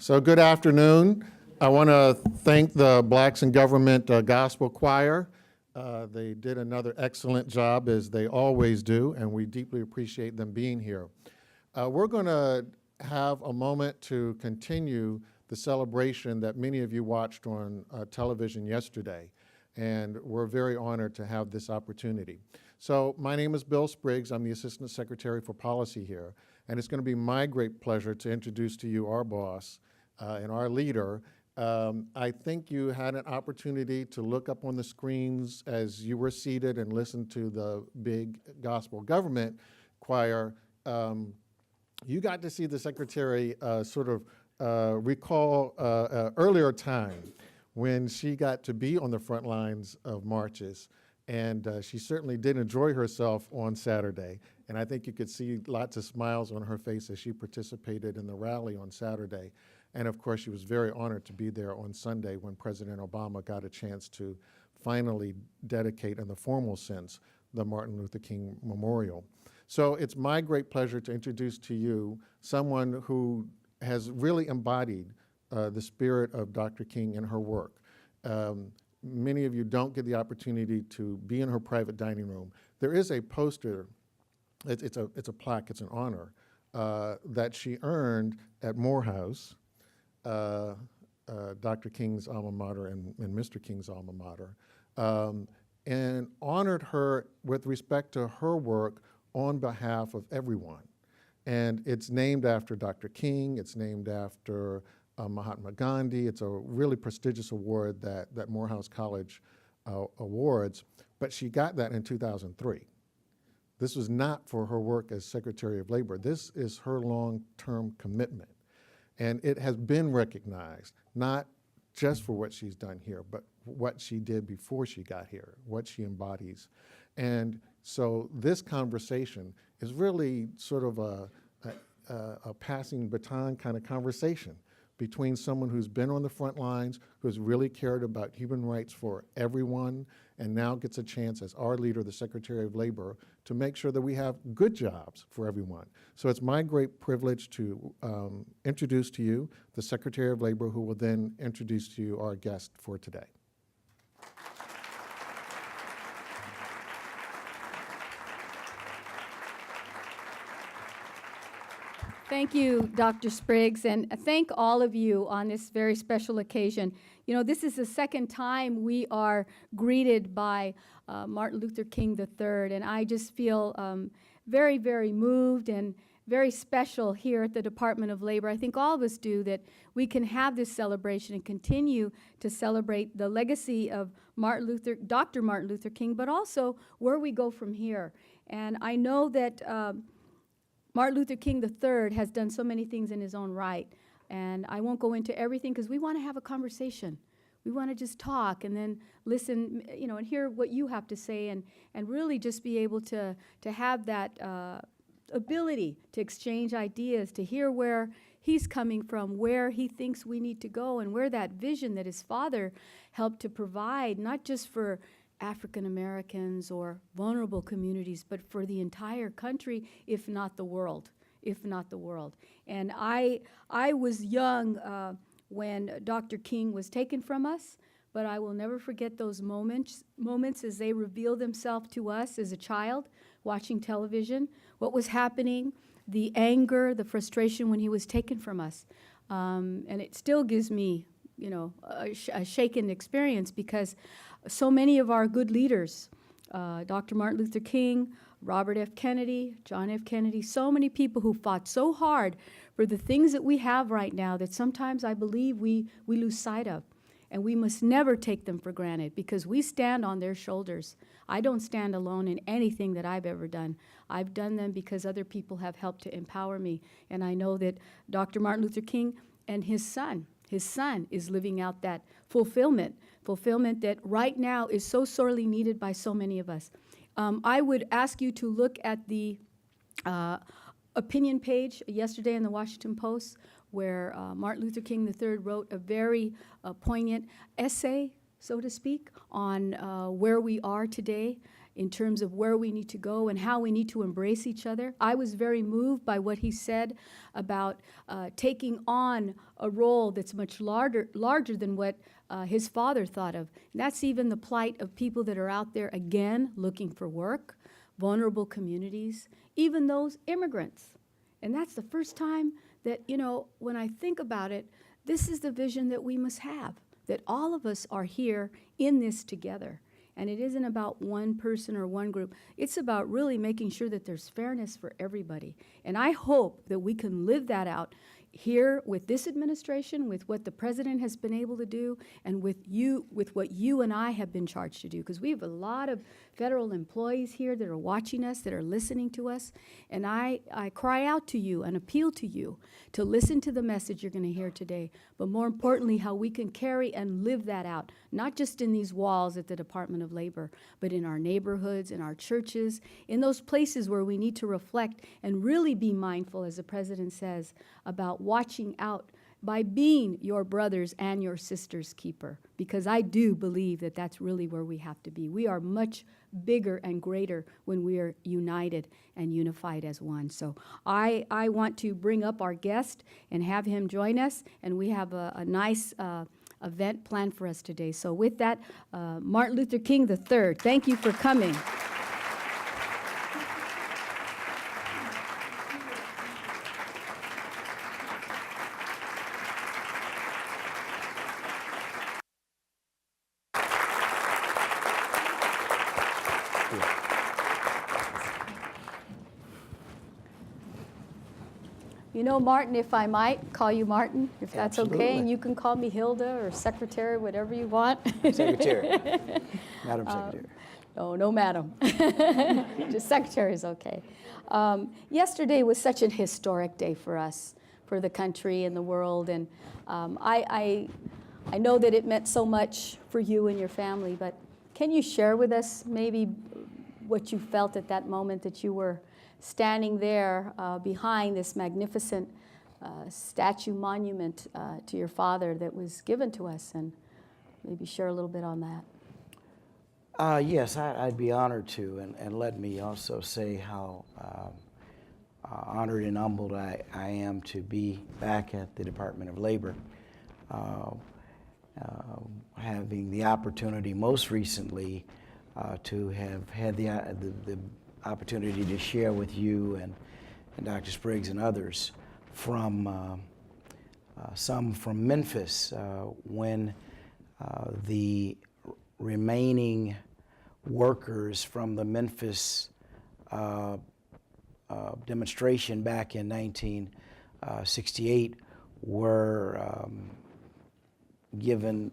So good afternoon. I want to thank the Blacks in Government Gospel Choir. They did another excellent job, as they always do, and we deeply appreciate them being here. We're going to have a moment to continue the celebration that many of you watched on television yesterday, and we're very honored to have this opportunity. So my name is Bill Spriggs. I'm the Assistant Secretary for Policy here, and it's going to be my great pleasure to introduce to you our boss and our leader. I think you had an opportunity to look up on the screens as you were seated and listen to the big gospel government choir. You got to see the Secretary recall earlier time when she got to be on the front lines of marches. And she certainly did enjoy herself on Saturday. And I think you could see lots of smiles on her face as she participated in the rally on Saturday. And of course, she was very honored to be there on Sunday when President Obama got a chance to finally dedicate, in the formal sense, the Martin Luther King Memorial. So it's my great pleasure to introduce to you someone who has really embodied the spirit of Dr. King in her work. Many of you don't get the opportunity to be in her private dining room. There is a poster, it's a plaque, it's an honor, that she earned at Morehouse, Dr. King's alma mater and Mr. King's alma mater, and honored her with respect to her work on behalf of everyone. And it's named after Dr. King, it's named after Mahatma Gandhi. It's a really prestigious award that Morehouse College awards, but she got that in 2003. This was not for her work as Secretary of Labor. This is her long-term commitment. And it has been recognized, not just for what she's done here, but what she did before she got here, what she embodies. And so this conversation is really sort of a passing baton kind of conversation between someone who's been on the front lines, who's really cared about human rights for everyone, and now gets a chance as our leader, the Secretary of Labor, to make sure that we have good jobs for everyone. So it's my great privilege to introduce to you the Secretary of Labor, who will then introduce to you our guest for today. Thank you, Dr. Spriggs, and thank all of you on this very special occasion. You know, this is the second time we are greeted by Martin Luther King III, and I just feel very, very moved and very special here at the Department of Labor. I think all of us do, that we can have this celebration and continue to celebrate the legacy of Dr. Martin Luther King, but also where we go from here. And I know that Martin Luther King III has done so many things in his own right, and I won't go into everything because we want to have a conversation. We want to just talk and then listen, you know, and hear what you have to say, and really just be able to have that ability to exchange ideas, to hear where he's coming from, where he thinks we need to go, and where that vision that his father helped to provide, not just for African Americans or vulnerable communities, but for the entire country, if not the world, And I was young when Dr. King was taken from us, but I will never forget those moments as they reveal themselves to us as a child watching television, what was happening, the anger, the frustration when he was taken from us. And it still gives me, you know, a shaken experience, because so many of our good leaders, Dr. Martin Luther King, Robert F. Kennedy, John F. Kennedy, so many people who fought so hard for the things that we have right now that sometimes I believe we lose sight of. And we must never take them for granted, because we stand on their shoulders. I don't stand alone in anything that I've ever done. I've done them because other people have helped to empower me. And I know that Dr. Martin Luther King and his son is living out that fulfillment that right now is so sorely needed by so many of us. I would ask you to look at the opinion page yesterday in the Washington Post, where Martin Luther King III wrote a very poignant essay, so to speak, on where we are today in terms of where we need to go and how we need to embrace each other. I was very moved by what he said about taking on a role that's much larger than what his father thought of. And that's even the plight of people that are out there, again, looking for work, vulnerable communities, even those immigrants. And that's the first time that, you know, when I think about it, this is the vision that we must have, that all of us are here in this together. And it isn't about one person or one group. It's about really making sure that there's fairness for everybody. And I hope that we can live that out here with this administration, with what the president has been able to do, and with what you and I have been charged to do. Because we have a lot of federal employees here that are watching us, that are listening to us. And I cry out to you and appeal to you to listen to the message you're going to hear today, but more importantly, how we can carry and live that out, not just in these walls at the Department of Labor, but in our neighborhoods, in our churches, in those places where we need to reflect and really be mindful, as the president says, about watching out by being your brothers and your sisters' keeper, because I do believe that that's really where we have to be. We are much bigger and greater when we are united and unified as one. So I want to bring up our guest and have him join us, and we have a nice event planned for us today. So with that, Martin Luther King III, thank you for coming. You know, Martin, if I might call you Martin, if that's okay, and you can call me Hilda or Secretary, whatever you want. Secretary. Madam Secretary. No, madam. Just Secretary is okay. Yesterday was such a historic day for us, for the country and the world, and I know that it meant so much for you and your family, but can you share with us maybe what you felt at that moment that you were standing there behind this magnificent statue monument to your father that was given to us, and maybe share a little bit on that? Yes, I'd be honored to, and let me also say how honored and humbled I am to be back at the Department of Labor, having the opportunity most recently to have had the opportunity to share with you and Dr. Spriggs and others from some from Memphis when the remaining workers from the Memphis demonstration back in 1968 were given,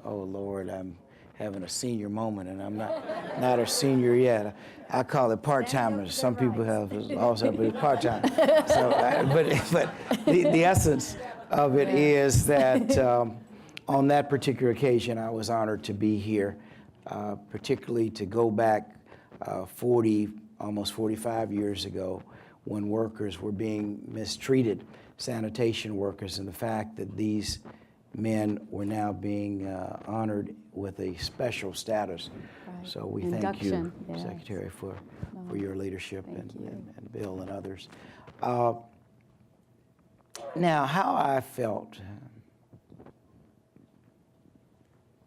oh Lord, I'm having a senior moment, and I'm not a senior yet. I call it part-timers. Some people have also, but it's part-time. So, but the essence of it is that on that particular occasion, I was honored to be here, particularly to go back almost 45 years ago, when workers were being mistreated, sanitation workers, and the fact that these men were now being honored with a special status. Right. So we Induction. thank you, Yes. Secretary, for your leadership and Bill and others. Now, how I felt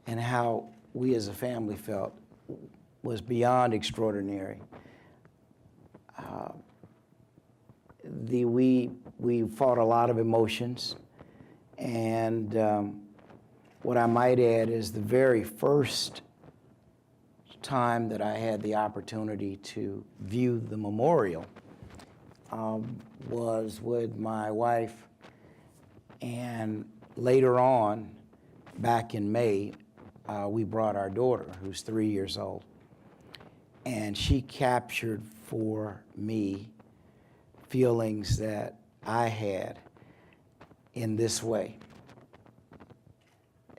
and how we as a family felt was beyond extraordinary. We fought a lot of emotions. And what I might add is the very first time that I had the opportunity to view the memorial was with my wife. And later on, back in May, we brought our daughter, who's 3 years old. And she captured for me feelings that I had in this way.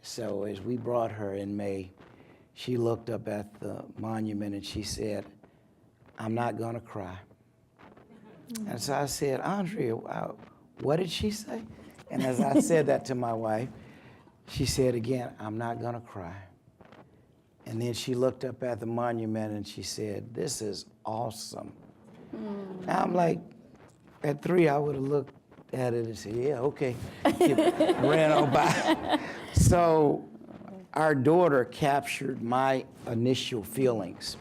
So as we brought her in May, she looked up at the monument and she said, "I'm not gonna cry." And so I said, "Andrea, what did she say?" And as I said that to my wife, she said again, "I'm not gonna cry." And then she looked up at the monument and she said, "This is awesome." Now I'm like, at 3, I would have looked at it and said, "Yeah, okay." Ran on by. So our daughter captured my initial feelings.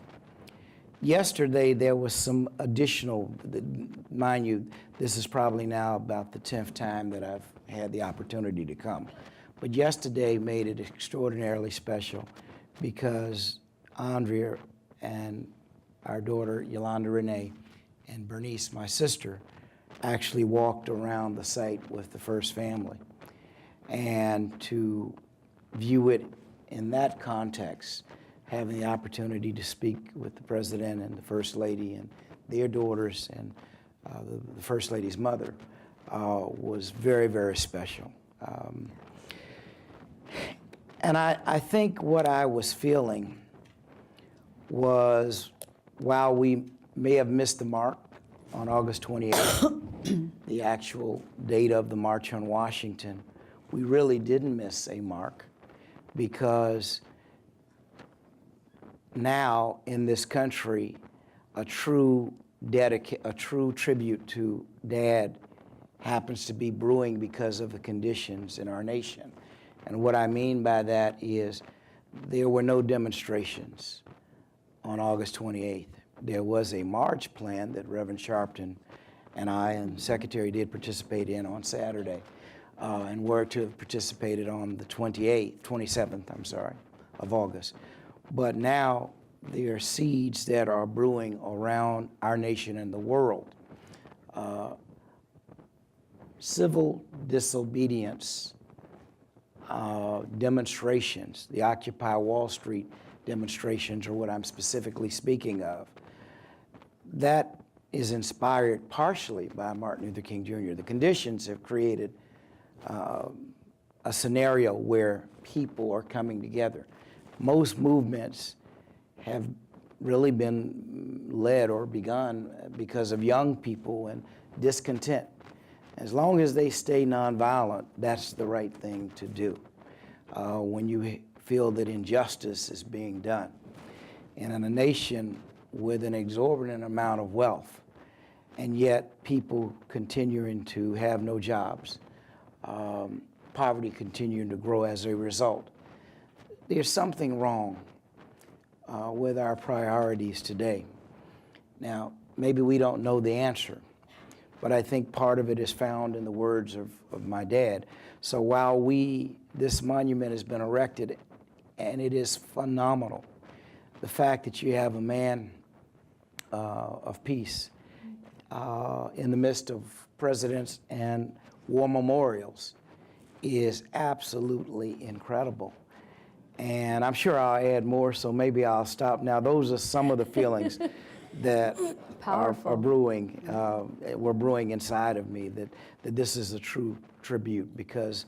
Yesterday, there was some additional, mind you, this is probably now about the 10th time that I've had the opportunity to come. But yesterday made it extraordinarily special because Andrea and our daughter, Yolanda Renee, and Bernice, my sister, actually walked around the site with the First Family. And to view it in that context, having the opportunity to speak with the President and the First Lady and their daughters and the First Lady's mother was very, very special. And I think what I was feeling was, while we may have missed the mark on August 28th, the actual date of the March on Washington, we really didn't miss a mark, because now in this country, a true tribute to Dad happens to be brewing because of the conditions in our nation. And what I mean by that is there were no demonstrations on August 28th. There was a march plan that Reverend Sharpton and I and the Secretary did participate in on Saturday, and were to have participated on the 27th, of August. But now there are seeds that are brewing around our nation and the world. Civil disobedience demonstrations, the Occupy Wall Street demonstrations are what I'm specifically speaking of. That is inspired partially by Martin Luther King Jr. The conditions have created a scenario where people are coming together. Most movements have really been led or begun because of young people and discontent. As long as they stay nonviolent, that's the right thing to do. When you feel that injustice is being done. And in a nation with an exorbitant amount of wealth, and yet people continuing to have no jobs, poverty continuing to grow as a result, there's something wrong with our priorities today. Now, maybe we don't know the answer, but I think part of it is found in the words of my dad. So while this monument has been erected, and it is phenomenal, the fact that you have a man of peace in the midst of presidents and war memorials is absolutely incredible. And I'm sure I'll add more, so maybe I'll stop now. Those are some of the feelings that are brewing, were brewing inside of me, that this is a true tribute, because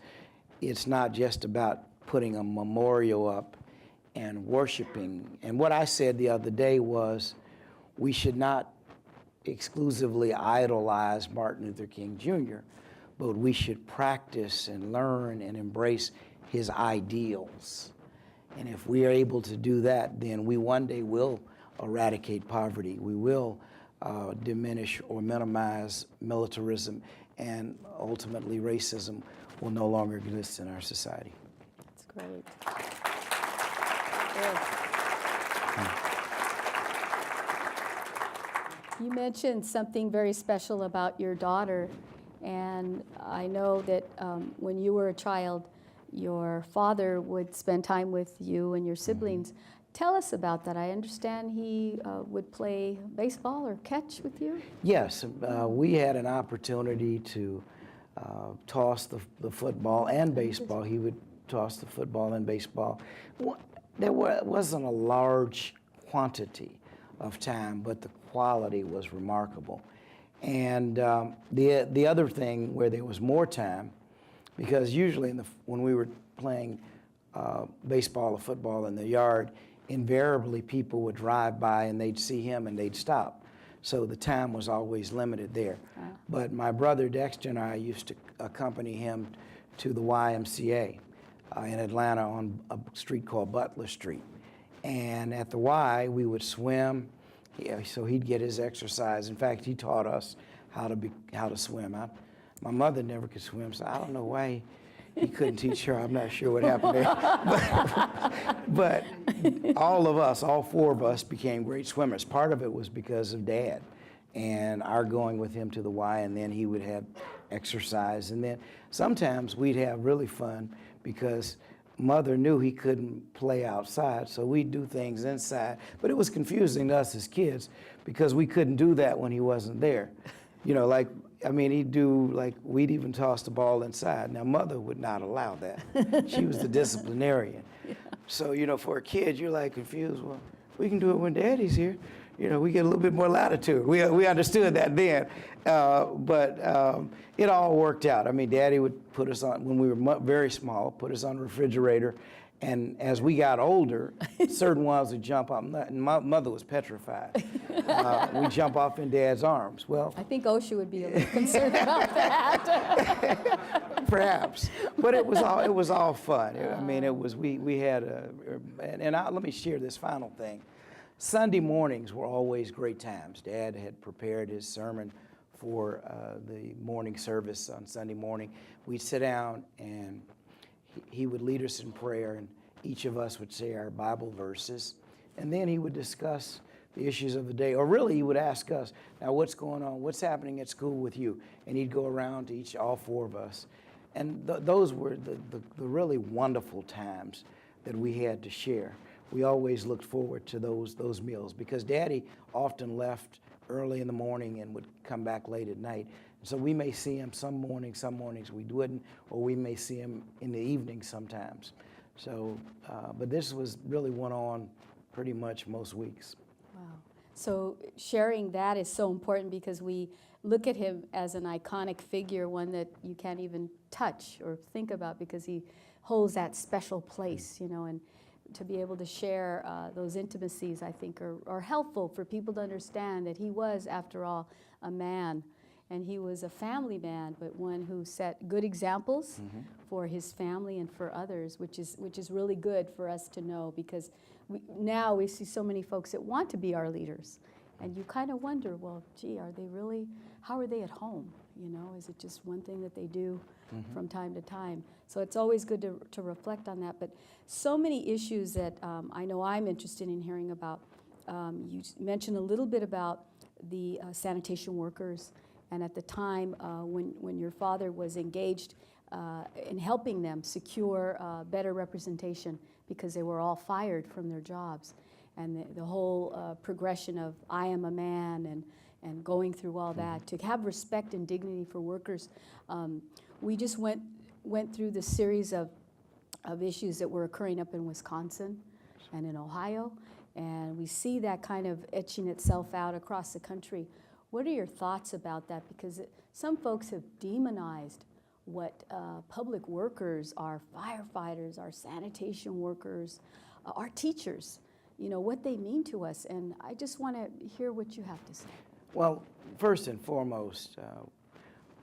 it's not just about putting a memorial up and worshiping. And what I said the other day was, we should not exclusively idolize Martin Luther King Jr., but we should practice and learn and embrace his ideals. And if we are able to do that, then we one day will eradicate poverty. We will diminish or minimize militarism, and ultimately racism will no longer exist in our society. That's great. You mentioned something very special about your daughter, and I know that when you were a child, your father would spend time with you and your siblings. Tell us about that. I understand he would play baseball or catch with you? Yes, we had an opportunity to toss the football and baseball. He would toss the football and baseball. There wasn't a large quantity of time, but the quality was remarkable. And the other thing where there was more time, because usually when we were playing baseball or football in the yard, invariably people would drive by and they'd see him and they'd stop. So the time was always limited there. Wow. But my brother Dexter and I used to accompany him to the YMCA in Atlanta on a street called Butler Street. And at the Y, we would swim, so he'd get his exercise. In fact, he taught us how to swim. My mother never could swim, so I don't know why he couldn't teach her. I'm not sure what happened there. But all of us, all four of us, became great swimmers. Part of it was because of Dad and our going with him to the Y, and then he would have exercise. And then sometimes we'd have really fun because Mother knew he couldn't play outside, so we'd do things inside. But it was confusing to us as kids because we couldn't do that when he wasn't there. You know, like, I mean, we'd even toss the ball inside. Now, Mother would not allow that. She was the disciplinarian. Yeah. So, you know, for a kid, you're like confused. Well, we can do it when Daddy's here. You know, we get a little bit more latitude. We understood that then. But it all worked out. I mean, Daddy would put us on, when we were very small, put us on the refrigerator. And as we got older, certain ones would jump up. And my mother was petrified. We'd jump off in Dad's arms. Well, I think OSHA would be a little concerned about that. Perhaps, but it was all fun. I mean, it was we had let me share this final thing. Sunday mornings were always great times. Dad had prepared his sermon for the morning service on Sunday morning. We'd sit down and he would lead us in prayer, and each of us would say our Bible verses, and then he would discuss the issues of the day, or really he would ask us, now what's going on, what's happening at school with you? And he'd go around to all four of us. And those were the really wonderful times that we had to share. We always looked forward to those meals because Daddy often left early in the morning and would come back late at night. So we may see him some mornings we wouldn't, or we may see him in the evening sometimes. So, but this really went on pretty much most weeks. Wow. So sharing that is so important because we look at him as an iconic figure, one that you can't even touch or think about because he holds that special place, you know, and to be able to share those intimacies, I think, are helpful for people to understand that he was, after all, a man. And he was a family man, but one who set good examples for his family and for others, which is really good for us to know because now we see so many folks that want to be our leaders. And you kind of wonder, well, gee, how are they at home? You know, is it just one thing that they do from time to time? So it's always good to reflect on that. But so many issues that I know I'm interested in hearing about. You mentioned a little bit about the sanitation workers. And at the time when your father was engaged in helping them secure better representation because they were all fired from their jobs. And the whole progression of I am a man and going through all that, to have respect and dignity for workers. We just went through the series of issues that were occurring up in Wisconsin and in Ohio. And we see that kind of etching itself out across the country. What are your thoughts about that? Because some folks have demonized what public workers, our firefighters, our sanitation workers, our teachers, you know, what they mean to us. And I just want to hear what you have to say. Well, first and foremost,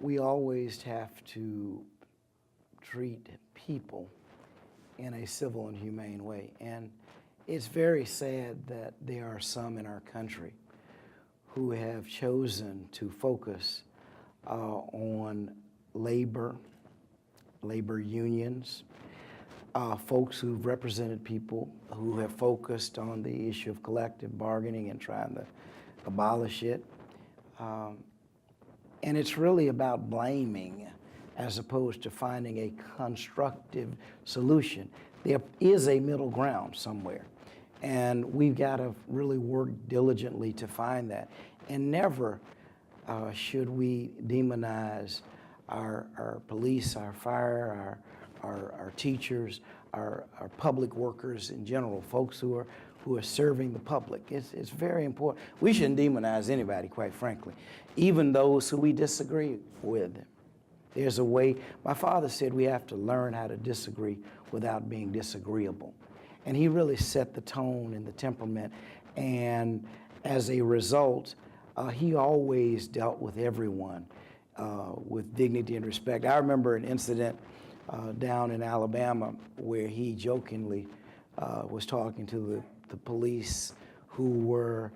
we always have to treat people in a civil and humane way. And it's very sad that there are some in our country who have chosen to focus on labor unions, folks who've represented people who have focused on the issue of collective bargaining and trying to abolish it. And it's really about blaming as opposed to finding a constructive solution. There is a middle ground somewhere. And we've got to really work diligently to find that. And never should we demonize our police, our fire, our teachers, our public workers in general, folks who are serving the public. It's very important. We shouldn't demonize anybody, quite frankly, even those who we disagree with. There's a way. My father said we have to learn how to disagree without being disagreeable. And he really set the tone and the temperament. And as a result, he always dealt with everyone with dignity and respect. I remember an incident down in Alabama where he jokingly was talking to the police who were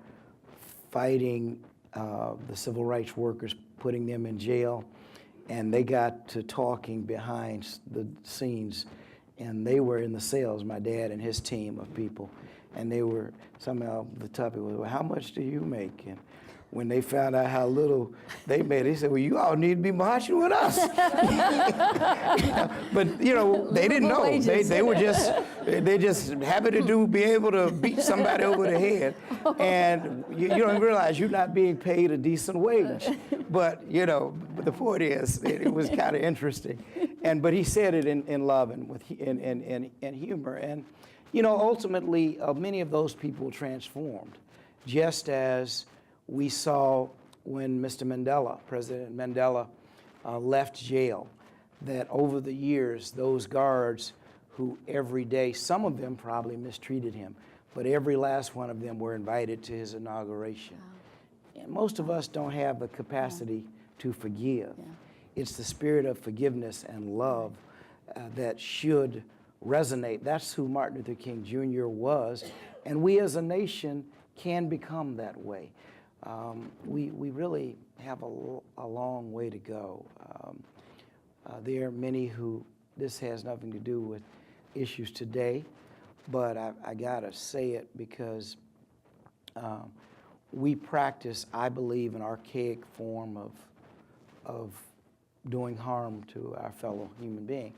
fighting the civil rights workers, putting them in jail, and they got to talking behind the scenes, and they were in the cells, my dad and his team of people, and they were, somehow the topic was, well, how much do you make? And when they found out how little they made, they said, well, you all need to be marching with us. But, you know, they didn't know. They were just, they just happy to be able to beat somebody over the head. And you don't realize you're not being paid a decent wage. But, you know, the point is, it was kind of interesting. But he said it in love and with in humor. And, you know, ultimately, many of those people transformed, just as we saw when Mr. Mandela, President Mandela, left jail, that over the years, those guards who every day, some of them probably mistreated him, but every last one of them were invited to his inauguration. Wow. And most of us don't have the capacity to forgive. Yeah. It's the spirit of forgiveness and love that should resonate. That's who Martin Luther King Jr. was, and we as a nation can become that way. We really have a long way to go. There are many who this has nothing to do with issues today, but I gotta say it because we practice, I believe, an archaic form of doing harm to our fellow human being,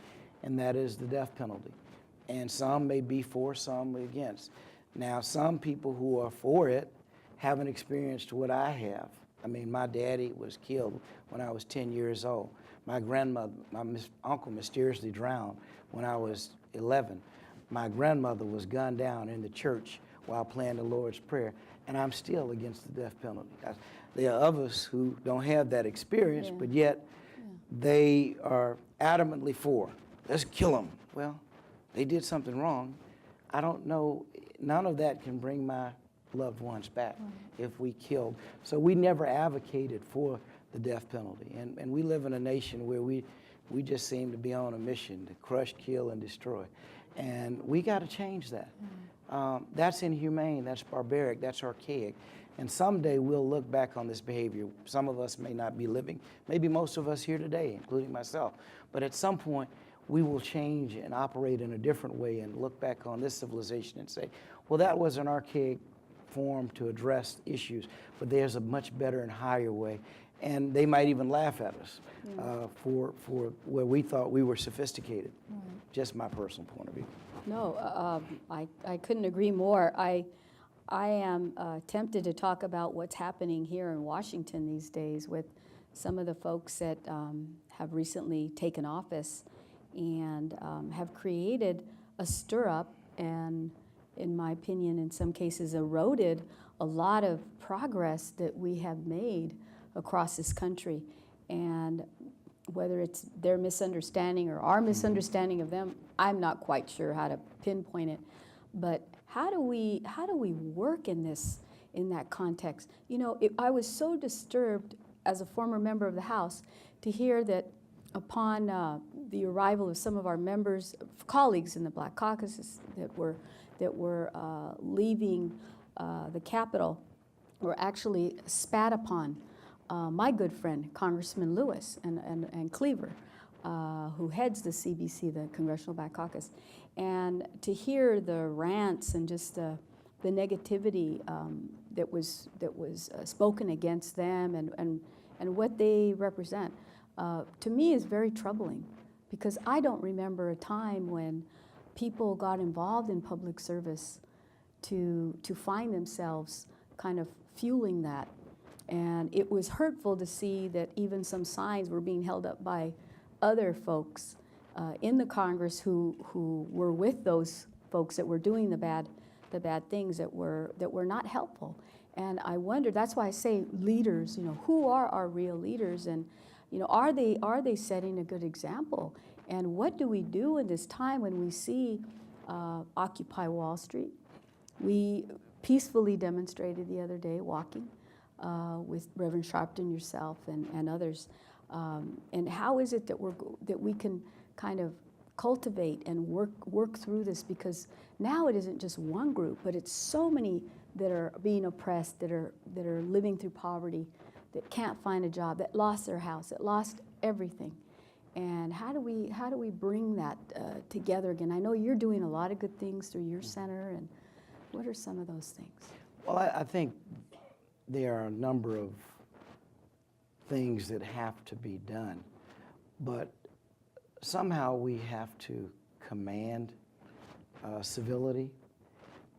and that is the death penalty. And some may be for, some against. Now, some people who are for it haven't experienced what I have. I mean, my daddy was killed when I was 10 years old. My grandmother, my uncle mysteriously drowned when I was 11. My grandmother was gunned down in the church while playing the Lord's Prayer, and I'm still against the death penalty. There are others who don't have that experience, but yet they are adamantly for, let's kill them. Well, they did something wrong. I don't know, none of that can bring my loved ones back if we killed. So we never advocated for the death penalty. And we live in a nation where we just seem to be on a mission to crush, kill, and destroy. And we got to change that. That's inhumane, that's barbaric, that's archaic. And someday we'll look back on this behavior. Some of us may not be living, maybe most of us here today, including myself. But at some point, we will change and operate in a different way and look back on this civilization and say, well, that was an archaic form to address issues, but there's a much better and higher way. And they might even laugh at us for where we thought we were sophisticated. Just my personal point of view. No, I couldn't agree more. I am tempted to talk about what's happening here in Washington these days with some of the folks that have recently taken office and have created a stir-up and, in my opinion, in some cases eroded a lot of progress that we have made across this country. And whether it's their misunderstanding or our misunderstanding of them, I'm not quite sure how to pinpoint it. But how do we work in that context? You know, I was so disturbed as a former member of the House to hear that upon the arrival of some of our members, colleagues in the Black Caucus that were leaving the Capitol, were actually spat upon. My good friend, Congressman Lewis and Cleaver, who heads the CBC, the Congressional Black Caucus. And to hear the rants and just the negativity that was spoken against them and what they represent, to me is very troubling, because I don't remember a time when people got involved in public service to find themselves kind of fueling that. And it was hurtful to see that even some signs were being held up by other folks in the Congress who were with those folks that were doing the bad things that were not helpful. And I wonder, that's why I say leaders, you know, who are our real leaders, and you know, are they setting a good example? And what do we do in this time when we see Occupy Wall Street? We peacefully demonstrated the other day walking with Reverend Sharpton, yourself, and others. And how is it that we can kind of cultivate and work through this, because now it isn't just one group, but it's so many that are being oppressed, that are living through poverty, that can't find a job, that lost their house, that lost everything. And how do we bring that together again? I know you're doing a lot of good things through your center, and what are some of those things? Well, I think there are a number of things that have to be done, but somehow we have to command civility,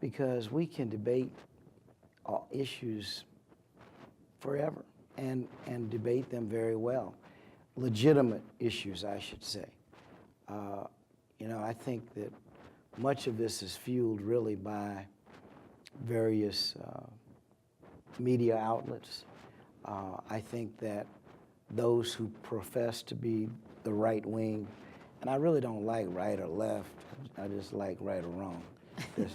because we can debate issues forever and debate them very well. Legitimate issues, I should say. You know, I think that much of this is fueled really by various media outlets. I think that those who profess to be the right wing, and I really don't like right or left, I just like right or wrong. That's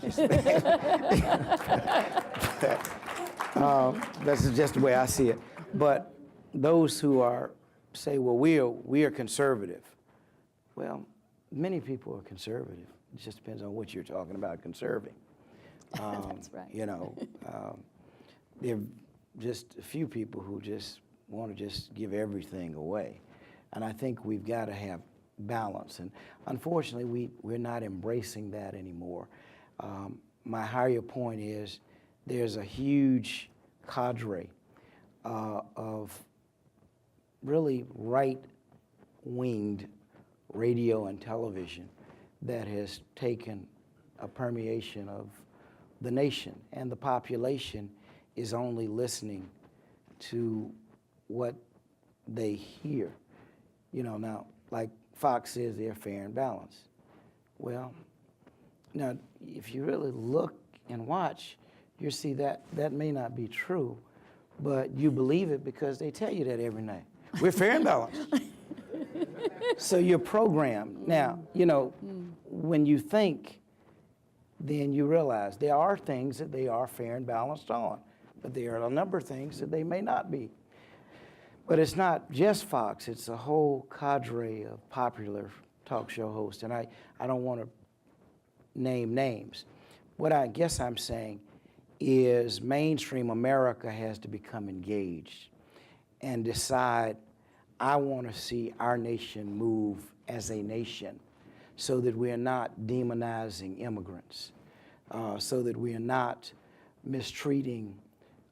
just the way I see it. But those who say, well, we are conservative. Well, many people are conservative. It just depends on what you're talking about conserving. That's right. You know, there are just a few people who just want to just give everything away. And I think we've got to have balance. And unfortunately, we're not embracing that anymore. My higher point is there's a huge cadre of really right-winged radio and television that has taken a permeation of the nation, and the population is only listening to what they hear. You know, now, like Fox says, they're fair and balanced. Well, now, if you really look and watch, you see that may not be true, but you believe it because they tell you that every night. We're fair and balanced. So you're programmed. Now, you know, when you think, then you realize there are things that they are fair and balanced on, but there are a number of things that they may not be. But it's not just Fox, it's a whole cadre of popular talk show hosts, and I don't want to name names. What I guess I'm saying is mainstream America has to become engaged and decide, I want to see our nation move as a nation so that we're not demonizing immigrants, so that we're not mistreating,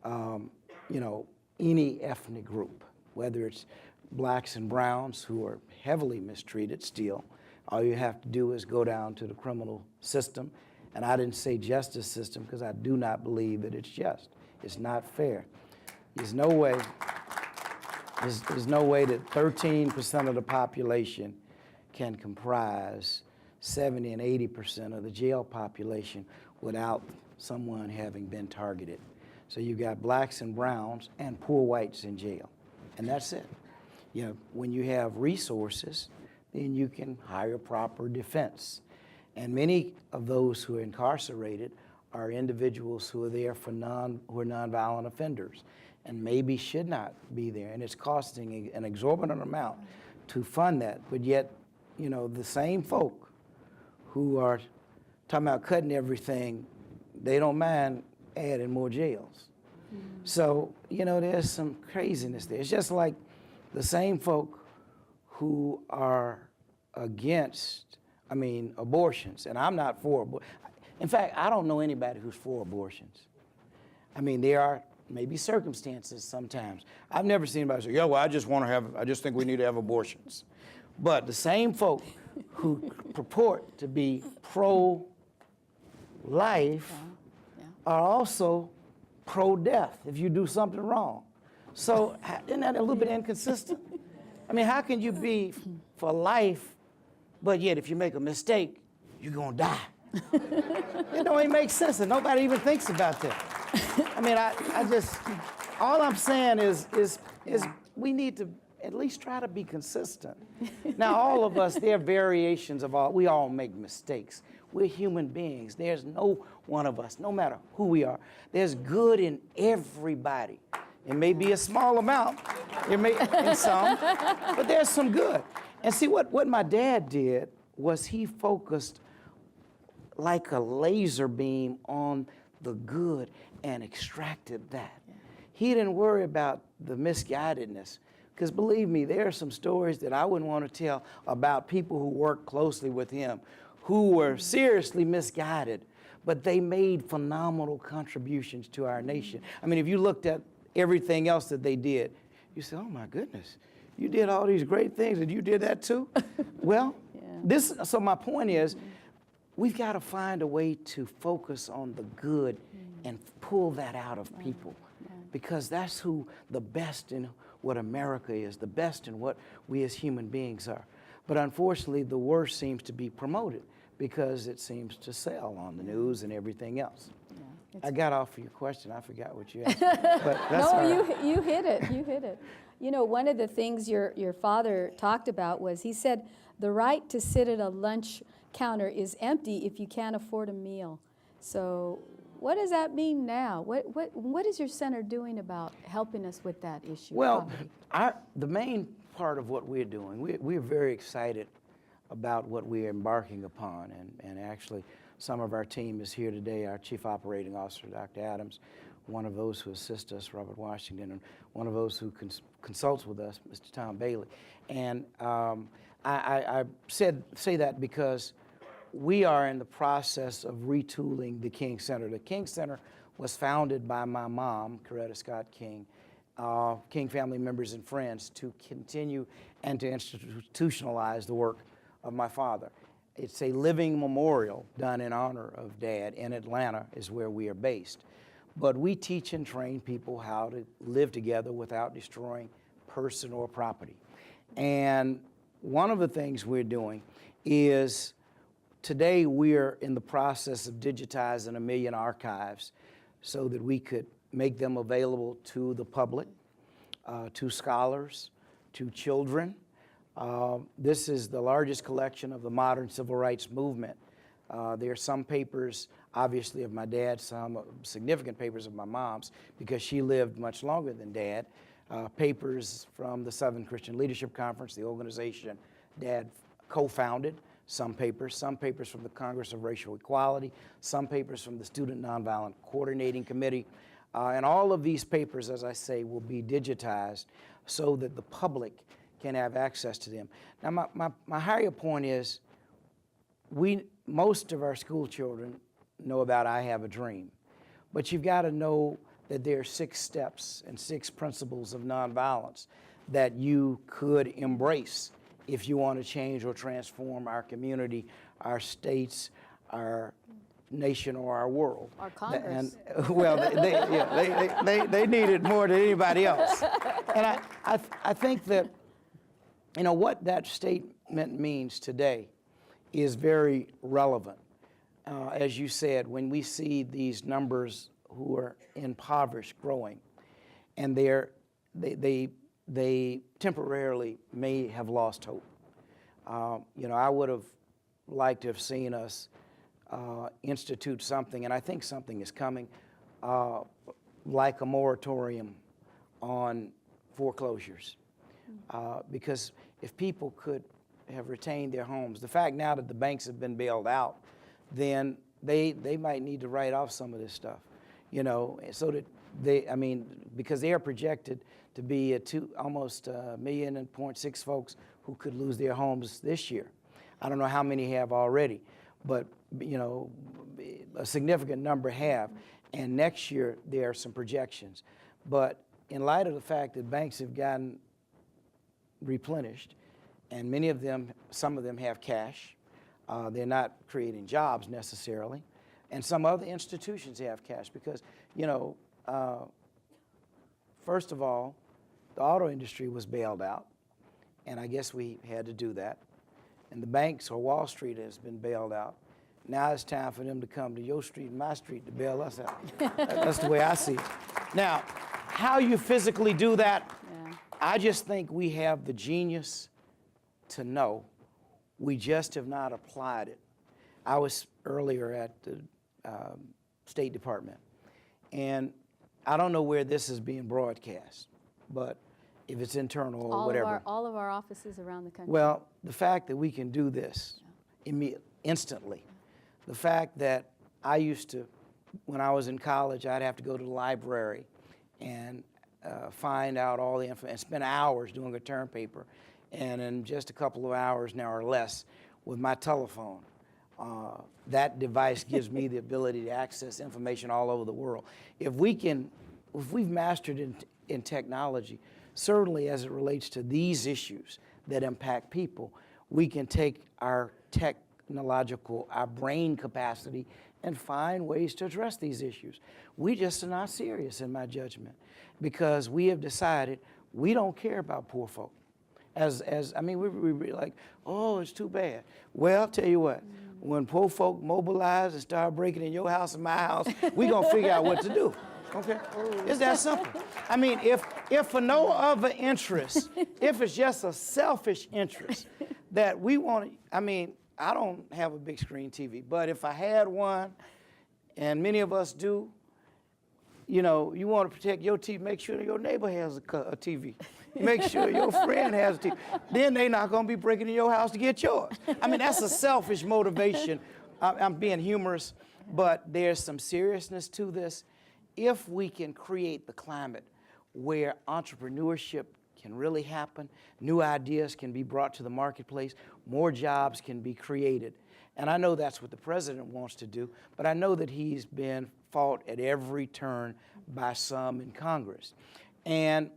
you know, any ethnic group, whether it's blacks and browns who are heavily mistreated still. All you have to do is go down to the criminal system. And I didn't say justice system because I do not believe that it's just. It's not fair. There's no way, there's no way that 13% of the population can comprise 70 and 80% of the jail population without someone having been targeted. So you've got blacks and browns and poor whites in jail, and that's it. You know, when you have resources, then you can hire proper defense. And many of those who are incarcerated are individuals who are there for who are nonviolent offenders and maybe should not be there. And it's costing an exorbitant amount to fund that. But yet, you know, the same folk who are talking about cutting everything, they don't mind adding more jails. So, you know, there's some craziness there. It's just like the same folk who are against, abortions, and I'm not for abortion. In fact, I don't know anybody who's for abortions. I mean, there are maybe circumstances sometimes. I've never seen anybody say, yeah, well, I just think we need to have abortions. But the same folk who purport to be pro-life are also pro-death if you do something wrong. So isn't that a little bit inconsistent? I mean, how can you be for life, but yet if you make a mistake, you're gonna die? It don't even make sense, and nobody even thinks about that. I mean, I just, all I'm saying is we need to at least try to be consistent. Now, all of us, there are variations of we all make mistakes. We're human beings. There's no one of us, no matter who we are, there's good in everybody. It may be a small amount, it may in some, but there's some good. And see, what my dad did was he focused like a laser beam on the good and extracted that. He didn't worry about the misguidedness. Because believe me, there are some stories that I wouldn't want to tell about people who worked closely with him, who were seriously misguided, but they made phenomenal contributions to our nation. I mean, if you looked at everything else that they did, you say, oh my goodness, you did all these great things and you did that too? Well, so my point is, we've got to find a way to focus on the good and pull that out of people, because that's who the best in what America is, the best in what we as human beings are. But unfortunately, the worst seems to be promoted because it seems to sell on the news and everything else. I got off of your question. I forgot what you asked. But that's all right. You hit it. You hit it. You know, one of the things your father talked about was, he said, the right to sit at a lunch counter is empty if you can't afford a meal. So what does that mean now? What is your center doing about helping us with that issue? Well, the main part of what we're doing, we're very excited about what we're embarking upon. And actually, some of our team is here today. Our Chief Operating Officer, Dr. Adams, one of those who assist us, Robert Washington, and one of those who consults with us, Mr. Tom Bailey. And I say that because we are in the process of retooling the King Center. The King Center was founded by my mom, Coretta Scott King, King family members and friends, to continue and to institutionalize the work of my father. It's a living memorial done in honor of Dad in Atlanta is where we are based. But we teach and train people how to live together without destroying person or property. And one of the things we're doing is, today we're in the process of digitizing 1 million archives so that we could make them available to the public, to scholars, to children. This is the largest collection of the modern civil rights movement. There are some papers, obviously, of my dad, some significant papers of my mom's, because she lived much longer than Dad. Papers from the Southern Christian Leadership Conference, the organization Dad co-founded. Some papers from the Congress of Racial Equality, some papers from the Student Nonviolent Coordinating Committee. And all of these papers, as I say, will be digitized so that the public can have access to them. Now, my higher point is, most of our school children know about I Have a Dream, but you've got to know that there are 6 steps and 6 principles of nonviolence that you could embrace if you want to change or transform our community, our states, our nation, or our world. Our Congress. And, well, they need it more than anybody else. And I think that, you know, what that statement means today is very relevant. As you said, when we see these numbers who are impoverished growing, and they temporarily may have lost hope. You know, I would have liked to have seen us institute something, and I think something is coming, like a moratorium on foreclosures. Because if people could have retained their homes, the fact now that the banks have been bailed out, then they might need to write off some of this stuff, you know, so that because they are projected to be almost 1.6 million folks who could lose their homes this year. I don't know how many have already, but you know, a significant number have. And next year there are some projections. But in light of the fact that banks have gotten replenished, and some of them have cash, they're not creating jobs necessarily, and some other institutions have cash because, you know, first of all, the auto industry was bailed out, and I guess we had to do that. And the banks or Wall Street has been bailed out. Now it's time for them to come to your street and my street to bail us out. That's the way I see it. Now, how you physically do that, I just think we have the genius to know. We just have not applied it. I was earlier at the State Department, and I don't know where this is being broadcast, but if it's internal or whatever. All of our offices around the country. Well, the fact that we can do this instantly. The fact that I used to, when I was in college, I'd have to go to the library and find out all the information, and spend hours doing a term paper, and in just a couple of hours now or less with my telephone, that device gives me the ability to access information all over the world. If we've mastered in technology, certainly as it relates to these issues that impact people, we can take our our brain capacity and find ways to address these issues. We just are not serious, in my judgment, because we have decided we don't care about poor folk. I mean, we're like, oh, it's too bad. Well, I'll tell you what, when poor folk mobilize and start breaking in your house and my house, we're going to figure out what to do. Okay? It's that simple. I mean, if for no other interest, if it's just a selfish interest that we want to, I mean, I don't have a big screen TV, but if I had one, and many of us do, you know, you want to protect your TV, make sure your neighbor has a TV. Make sure your friend has a TV. Then they're not going to be breaking in your house to get yours. I mean, that's a selfish motivation. I'm being humorous, but there's some seriousness to this. If we can create the climate where entrepreneurship can really happen, new ideas can be brought to the marketplace, more jobs can be created. And I know that's what the president wants to do, but I know that he's been fought at every turn by some in Congress. And,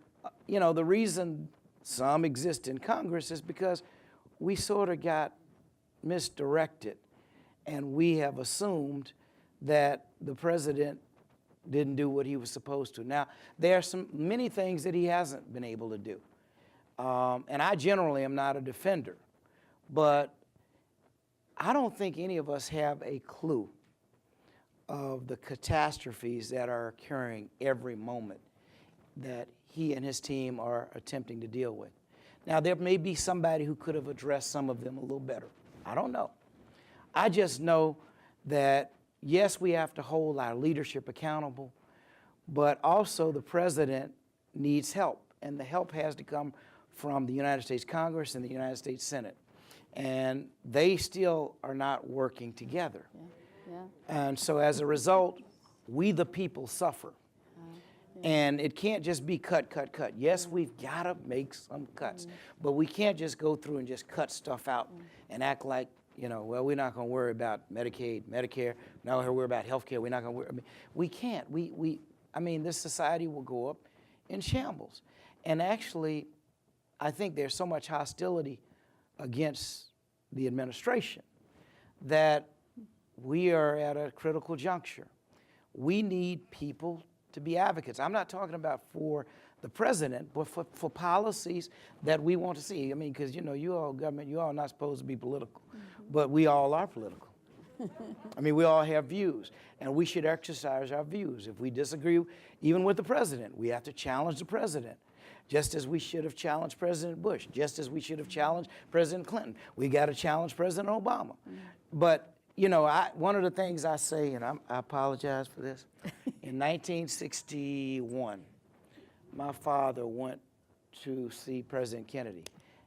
you know, the reason some exist in Congress is because we sort of got misdirected, and we have assumed that the president didn't do what he was supposed to. Now, there are many things that he hasn't been able to do. And I generally am not a defender, but I don't think any of us have a clue of the catastrophes that are occurring every moment that he and his team are attempting to deal with. Now, there may be somebody who could have addressed some of them a little better. I don't know. I just know that, yes, we have to hold our leadership accountable, but also the president needs help, and the help has to come from the United States Congress and the United States Senate. And they still are not working together. Yeah. And so as a result, we the people suffer. And it can't just be cut, cut, cut. Yes, we've got to make some cuts, but we can't just go through and just cut stuff out and act like, you know, well, we're not going to worry about Medicaid, Medicare. We're not going to worry about health care. We're not going to worry. I mean, we can't. I mean, this society will go up in shambles. And actually, I think there's so much hostility against the administration that we are at a critical juncture. We need people to be advocates. I'm not talking about for the president, but for policies that we want to see. I mean, because, you know, you all government, you all not supposed to be political, but we all are political. I mean, we all have views, and we should exercise our views. If we disagree, even with the president, we have to challenge the president, just as we should have challenged President Bush, just as we should have challenged President Clinton. We got to challenge President Obama. But, you know, one of the things I say, and I apologize for this, in 1961, my father went to see President Kennedy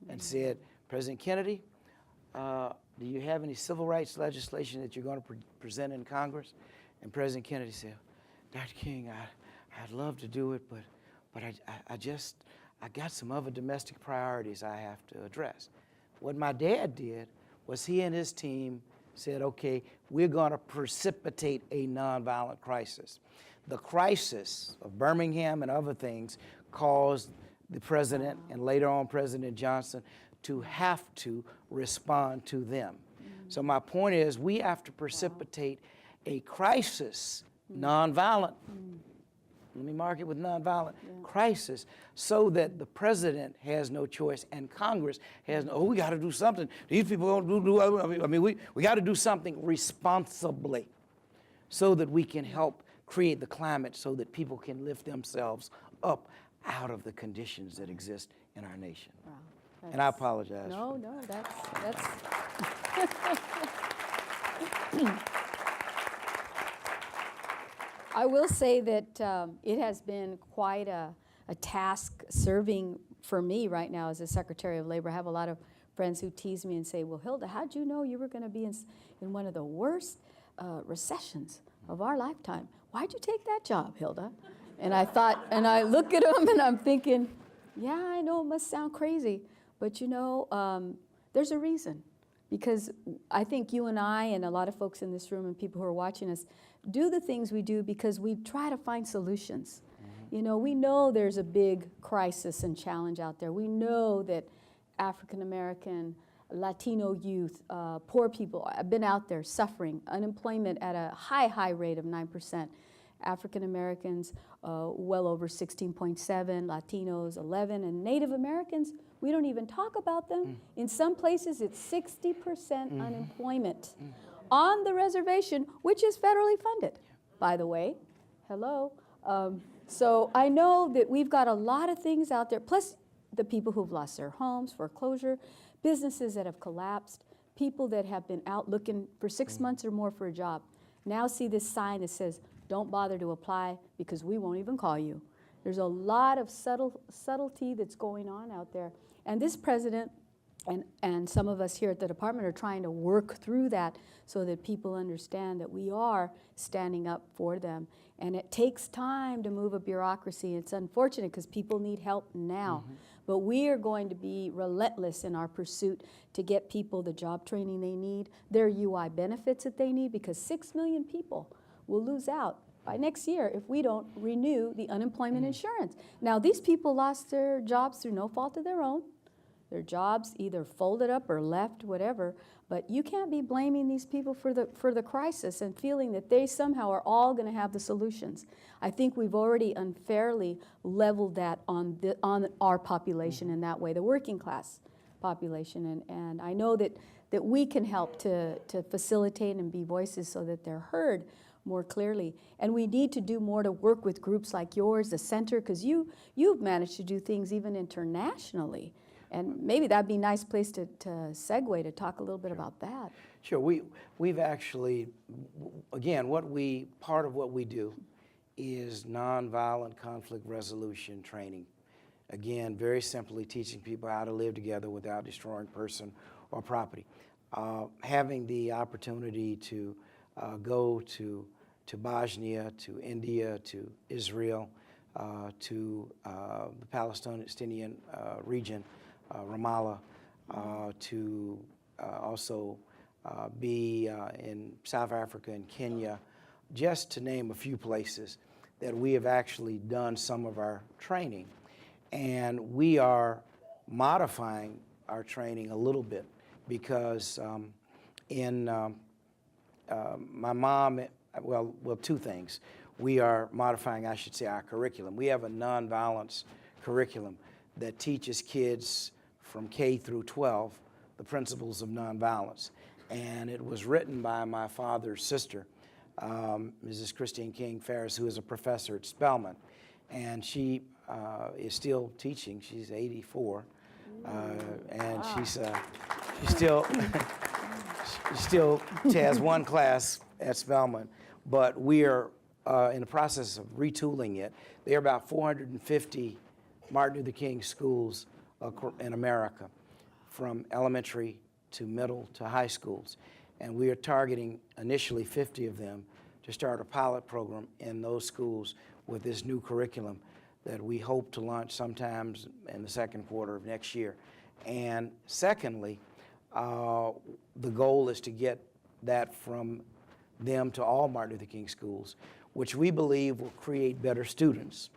and said, President Kennedy, do you have any civil rights legislation that you're going to present in Congress? And President Kennedy said, Dr. King, I'd love to do it, but I got some other domestic priorities I have to address. What my dad did was he and his team said, okay, we're going to precipitate a nonviolent crisis. The crisis of Birmingham and other things caused the president and later on President Johnson to have to respond to them. So my point is we have to precipitate a crisis, nonviolent, let me mark it with nonviolent, crisis, so that the president has no choice and Congress has no, we got to do something. These people don't do I mean, we got to do something responsibly so that we can help create the climate so that people can lift themselves up out of the conditions that exist in our nation. Wow. And I apologize. No, that's I will say that it has been quite a task serving for me right now as a Secretary of Labor. I have a lot of friends who tease me and say, well, Hilda, how'd you know you were going to be in one of the worst recessions of our lifetime? Why'd you take that job, Hilda? And I thought, and I look at them and I'm thinking, yeah, I know it must sound crazy, but you know, there's a reason. Because I think you and I and a lot of folks in this room and people who are watching us do the things we do because we try to find solutions. You know, we know there's a big crisis and challenge out there. We know that African American, Latino youth, poor people have been out there suffering, unemployment at a high rate of 9%. African Americans, well over 16.7, Latinos 11, and Native Americans, we don't even talk about them. In some places, it's 60% unemployment on the reservation, which is federally funded, by the way. Hello. So I know that we've got a lot of things out there, plus the people who've lost their homes, foreclosure, businesses that have collapsed, people that have been out looking for 6 months or more for a job, now see this sign that says, don't bother to apply because we won't even call you. There's a lot of subtlety that's going on out there. And this president and some of us here at the department are trying to work through that so that people understand that we are standing up for them. And it takes time to move a bureaucracy. It's unfortunate because people need help now. But we are going to be relentless in our pursuit to get people the job training they need, their UI benefits that they need, because 6 million people will lose out by next year if we don't renew the unemployment insurance. Now, these people lost their jobs through no fault of their own. Their jobs either folded up or left, whatever, but you can't be blaming these people for the crisis and feeling that they somehow are all going to have the solutions. I think we've already unfairly leveled that on our population in that way, the working class population, and I know that we can help to facilitate and be voices so that they're heard more clearly. And we need to do more to work with groups like yours, the center, because you've managed to do things even internationally. And maybe that'd be a nice place to segue to talk a little bit about that. Sure, we've actually, again, part of what we do is nonviolent conflict resolution training. Again, very simply teaching people how to live together without destroying person or property. Having the opportunity to go to Bosnia, to India, to Israel, to the Palestinian region, Ramallah, to also be in South Africa and Kenya, just to name a few places that we have actually done some of our training. And we are modifying our training a little bit because my mom, well, two things. We are modifying, I should say, our curriculum. We have a nonviolence curriculum that teaches kids from K through 12 the principles of nonviolence. And it was written by my father's sister, Mrs. Christine King Ferris, who is a professor at Spelman. And she is still teaching. She's 84. And wow. She's still she has one class at Spelman, but we are in the process of retooling it. There are about 450 Martin Luther King schools in America, from elementary to middle to high schools. And we are targeting initially 50 of them to start a pilot program in those schools with this new curriculum that we hope to launch sometimes in the second quarter of next year. And secondly, the goal is to get that from them to all Martin Luther King schools, which we believe will create better students,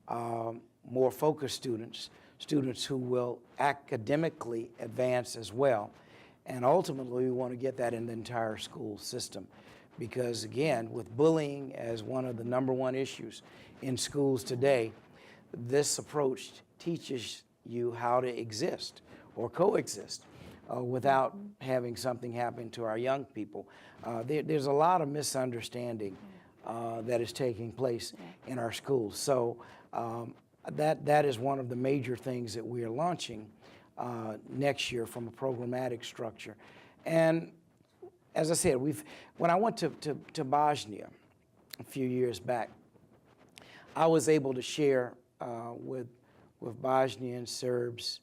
more focused students, students who will academically advance as well. And ultimately, we want to get that in the entire school system. Because again, with bullying as one of the #1 issues in schools today, this approach teaches you how to exist or coexist without having something happen to our young people. There's a lot of misunderstanding that is taking place in our schools. So that is one of the major things that we are launching next year from a programmatic structure. And as I said, when I went to Bosnia a few years back, I was able to share with Bosnian Serbs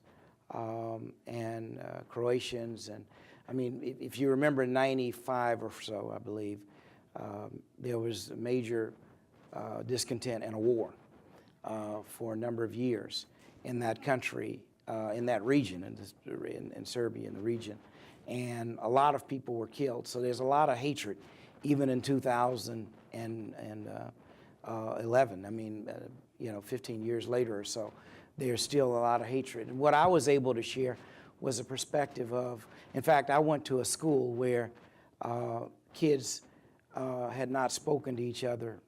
and Croatians. And I mean, if you remember 95 or so, I believe, there was a major discontent and a war for a number of years in that country, in that region, in Serbia, in the region. And a lot of people were killed. So there's a lot of hatred, even in 2011. I mean, 15 years later or so, there's still a lot of hatred. And what I was able to share was a perspective of, in fact, I went to a school where kids had not spoken to each other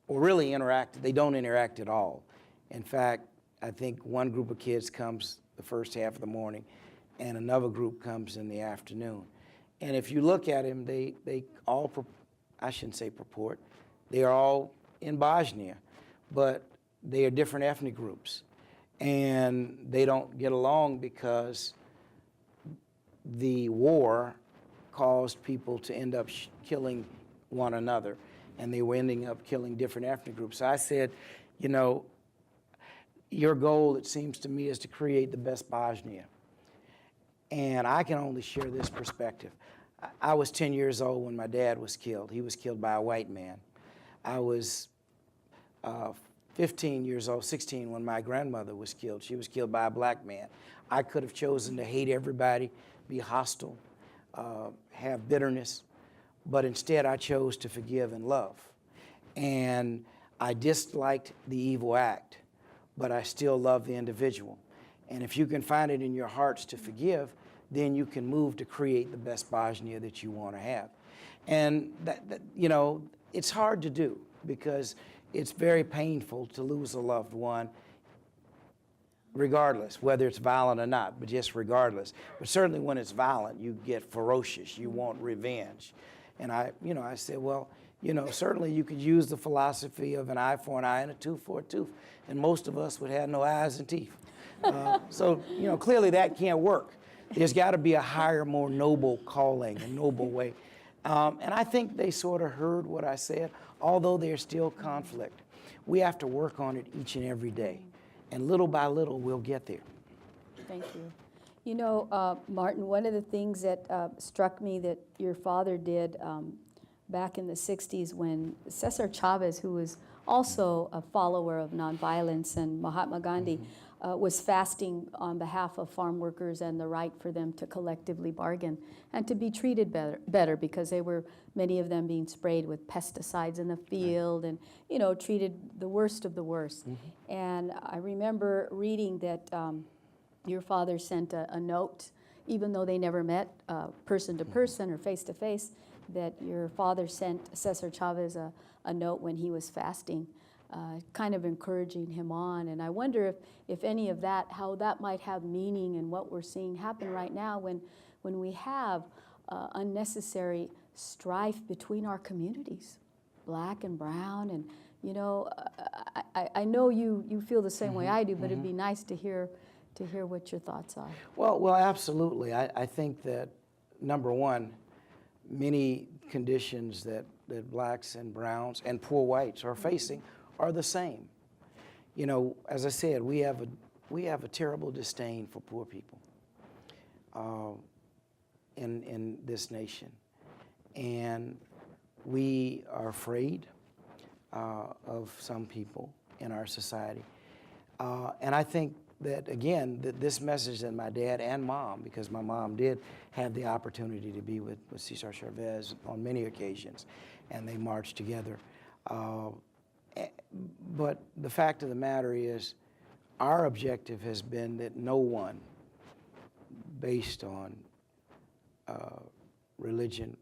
or really interacted. They don't interact at all. In fact, I think one group of kids comes the first half of the morning and another group comes in the afternoon. And if you look at them, they all, I shouldn't say purport, they are all in Bosnia, but they are different ethnic groups. And they don't get along because the war caused people to end up killing one another, and they were ending up killing different ethnic groups. So I said, your goal, it seems to me, is to create the best Bosnia. And I can only share this perspective. I was 10 years old when my dad was killed. He was killed by a white man. I was 15 years old, 16, when my grandmother was killed. She was killed by a black man. I could have chosen to hate everybody, be hostile, have bitterness, but instead I chose to forgive and love. And I disliked the evil act, but I still love the individual. And if you can find it in your hearts to forgive, then you can move to create the best Bosnia that you want to have. And it's hard to do because it's very painful to lose a loved one, regardless, whether it's violent or not, but just regardless. But certainly when it's violent, you get ferocious, you want revenge. And I said, well, certainly you could use the philosophy of an eye for an eye and a tooth for a tooth, and most of us would have no eyes and teeth. So clearly that can't work. There's got to be a higher, more noble calling, a noble way. And I think they sort of heard what I said, although there's still conflict. We have to work on it each and every day, and little by little we'll get there. Thank you. Martin, one of the things that struck me that your father did back in the 60s when Cesar Chavez, who was also a follower of nonviolence, and Mahatma Gandhi, was fasting on behalf of farm workers and the right for them to collectively bargain and to be treated better because many of them being sprayed with pesticides in the field and, treated the worst of the worst. And I remember reading that your father sent a note, even though they never met person to person or face to face, that your father sent Cesar Chavez a note when he was fasting, kind of encouraging him on. And I wonder if any of that, how that might have meaning in what we're seeing happen right now when we have unnecessary strife between our communities, black and brown. And, I know you feel the same way I do, but it'd be nice to hear what your thoughts are. Well, absolutely. I think that, number one, many conditions that blacks and browns and poor whites are facing are the same. As I said, we have a terrible disdain for poor people in this nation, and we are afraid of some people in our society. And I think that, again, this message that my dad and mom, because my mom did have the opportunity to be with Cesar Chavez on many occasions, and they marched together. But the fact of the matter is, our objective has been that no one, based on religion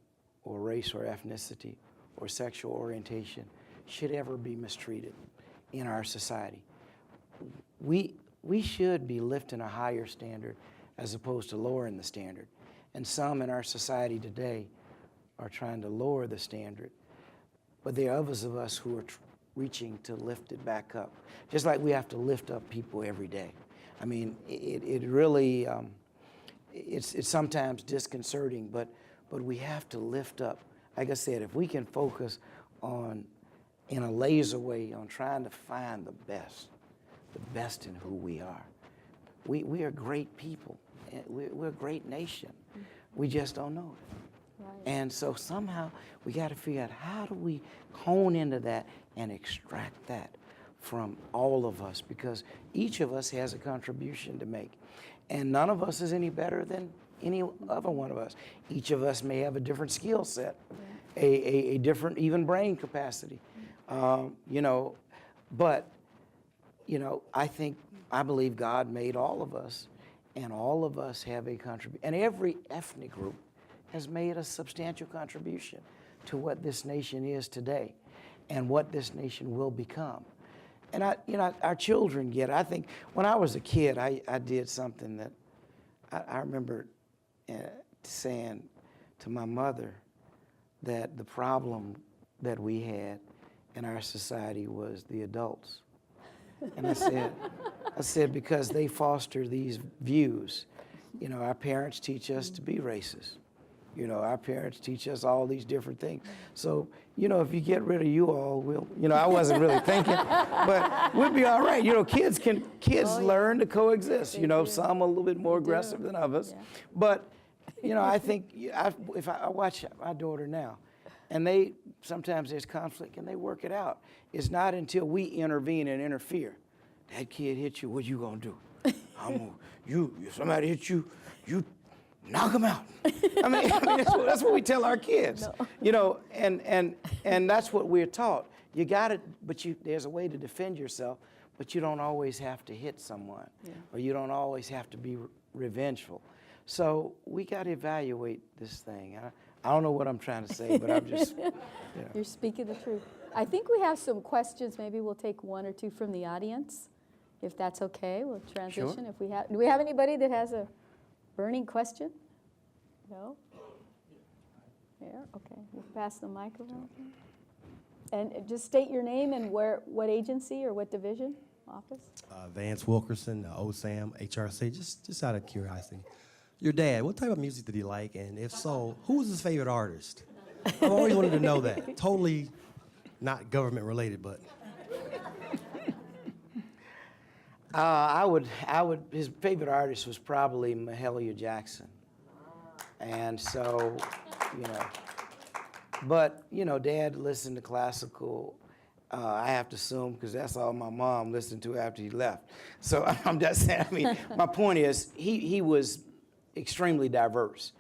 or race or ethnicity or sexual orientation, should ever be mistreated in our society. We should be lifting a higher standard as opposed to lowering the standard. And some in our society today are trying to lower the standard, but there are others of us who are reaching to lift it back up, just like we have to lift up people every day. I mean, it really, it's sometimes disconcerting, but we have to lift up. Like I said, if we can focus on, in a laser way, on trying to find the best in who we are, we are great people. We're a great nation. We just don't know it. Right. And so somehow we got to figure out how do we hone into that and extract that from all of us, because each of us has a contribution to make. And none of us is any better than any other one of us. Each of us may have a different skill set, a different even brain capacity, you know, but, you know, I believe God made all of us, and all of us have a contribution. And every ethnic group has made a substantial contribution to what this nation is today and what this nation will become. And our children get it. I think when I was a kid, I did something that I remember saying to my mother that the problem that we had in our society was the adults. And I said, because they foster these views. You know, our parents teach us to be racist. You know, our parents teach us all these different things. So, you know, if you get rid of you all, we'll, you know, I wasn't really thinking, but we'll be all right. You know, kids learn to coexist. You know, some a little bit more aggressive than others. Yeah. But, you know, I think if I watch my daughter now, and sometimes there's conflict and they work it out. It's not until we intervene and interfere. That kid hit you, what you gonna do? If somebody hits you, you knock them out. I mean that's what we tell our kids. No. You know, and that's what we're taught. You got it, but there's a way to defend yourself, but you don't always have to hit someone, or you don't always have to be revengeful. So we got to evaluate this thing. I don't know what I'm trying to say, but I'm just, you know. You're speaking the truth. I think we have some questions. Maybe we'll take one or two from the audience, if that's okay. We'll transition. Sure. Do we have anybody that has a burning question? No? Yeah, okay. We'll pass the mic around. And just state your name and what agency or what division, office? Vance Wilkerson, OSAM, HRC, just out of curiosity. Your dad, what type of music did he like? And if so, who was his favorite artist? I've always wanted to know that. Totally not government related, but. His favorite artist was probably Mahalia Jackson. And so, you know, but, you know, Dad listened to classical, I have to assume, because that's all my mom listened to after he left. So I'm just saying, I mean, my point is, he was extremely diverse.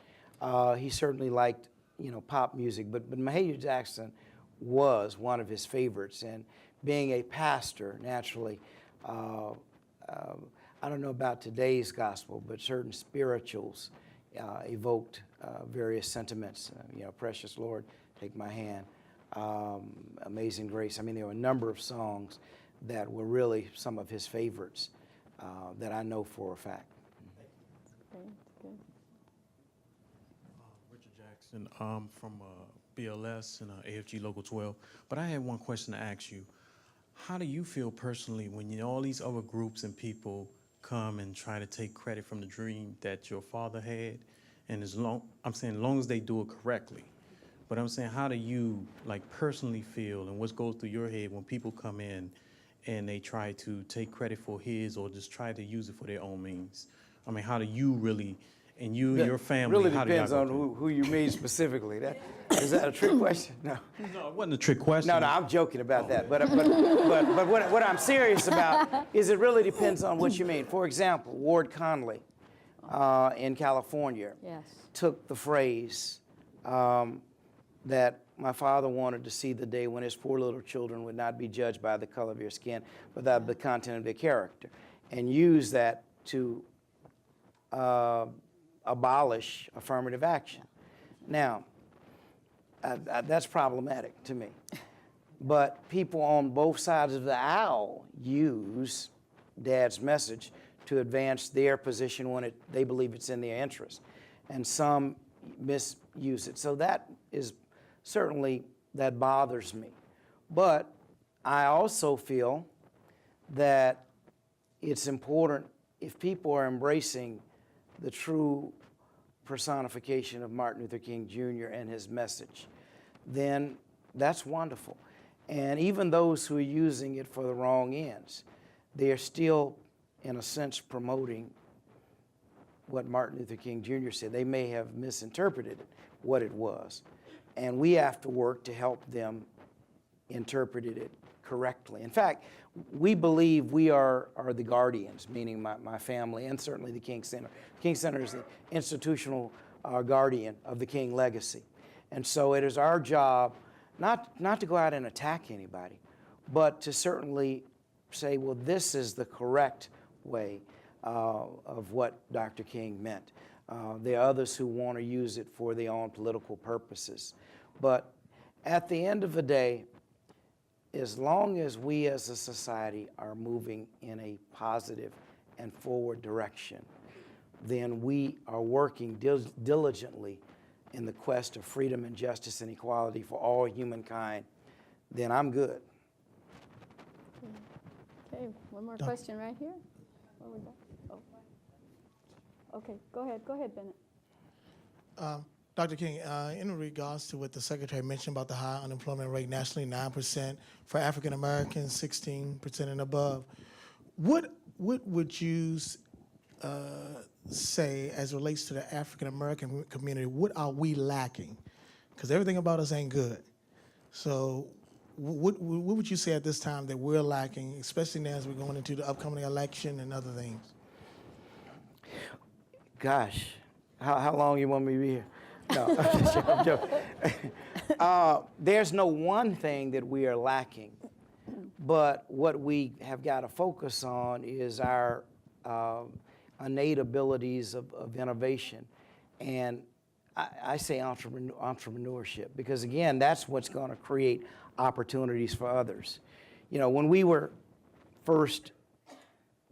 He certainly liked, you know, pop music, but Mahalia Jackson was one of his favorites. And being a pastor, naturally, I don't know about today's gospel, but certain spirituals evoked various sentiments. You know, Precious Lord, Take My Hand, Amazing Grace. I mean, there were a number of songs that were really some of his favorites that I know for a fact. Richard Jackson from BLS and AFG Local 12. But I had one question to ask you. How do you feel personally when you know all these other groups and people come and try to take credit from the dream that your father had? And as long as they do it correctly. But I'm saying, how do you like personally feel, and what goes through your head when people come in and they try to take credit for his or just try to use it for their own means? I mean, how do you really, and you and your family, really how depends on who you mean specifically. Is that a trick question? No. No, it wasn't a trick question. No, I'm joking about that. But what I'm serious about is it really depends on what you mean. For example, Ward Conley in California took the phrase that my father wanted to see the day when his poor little children would not be judged by the color of their skin, but by the content of their character, and used that to abolish affirmative action. Now, that's problematic to me. But people on both sides of the aisle use Dad's message to advance their position when they believe it's in their interest. And some misuse it. So that is certainly, that bothers me. But I also feel that it's important, if people are embracing the true personification of Martin Luther King Jr. and his message, then that's wonderful. And even those who are using it for the wrong ends, they are still in a sense, promoting what Martin Luther King Jr. said. They may have misinterpreted what it was. And we have to work to help them interpret it correctly. In fact, we believe we are the guardians, meaning my family and certainly the King Center. King Center is the institutional guardian of the King legacy. And so it is our job not to go out and attack anybody, but to certainly say, well, this is the correct way of what Dr. King meant. There are others who want to use it for their own political purposes. But at the end of the day, as long as we as a society are moving in a positive and forward direction, then we are working diligently in the quest of freedom and justice and equality for all humankind, then I'm good. Okay, one more question right here. Where we go? Oh. Okay, go ahead, Bennett. Dr. King, in regards to what the Secretary mentioned about the high unemployment rate nationally, 9%, for African Americans, 16% and above, what would you say as it relates to the African American community, what are we lacking? Because everything about us ain't good. So what would you say at this time that we're lacking, especially now as we're going into the upcoming election and other things? Gosh, how long you want me to be here? No, I'm joking. There's no one thing that we are lacking, but what we have got to focus on is our innate abilities of innovation. And I say entrepreneurship because, again, that's what's going to create opportunities for others. You know, when we were first